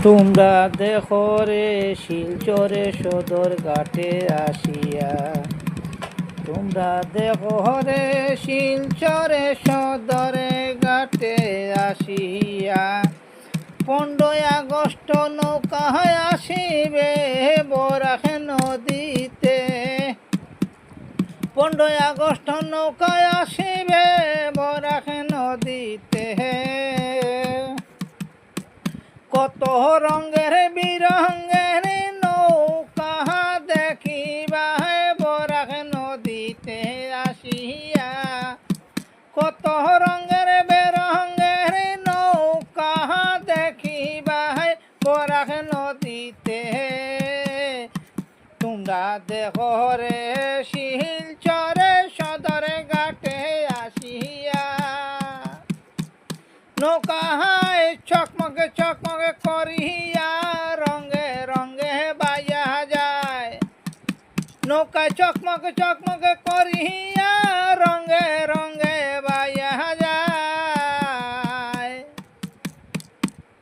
তোমরা দেখো রে শিলচরে সদর ঘাটে আসিয়া, তোমরা দেখো রে শিলচরে সদরে ঘাটে আসিয়া, 15 আগস্ট নৌকায় আসিবে বরাক নদীতে, 15 আগস্ট নৌকায় আসিবে বরাক নদীতে। কত রঙের বিরঙের নৌকা দেখিবা বরাক নদীতে আসিয়া, কত রঙের বেরঙের নৌকা দেখিবা বরাক নদীতে। তোমরা দেখো রে শিলচরে সদর ঘাটে আসিয়া, নৌকায় চকমকে চকমকে করিয়া রঙে রঙে বাইয়া যায়, নৌকায় চকমকে চকমকে করিয়া রঙে রঙে বাইয়া যায়।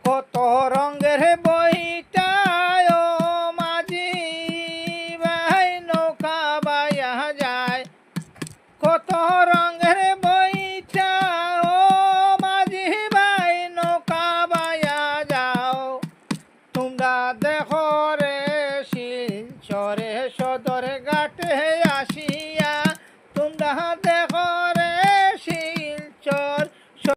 কত রঙের বইটায় মাঝি ভাই নৌকা বাইয়া যায়, কত রঙের বইটা ও মাঝি ভাই নৌকা বাইয়া যাও। তোমরা দেখো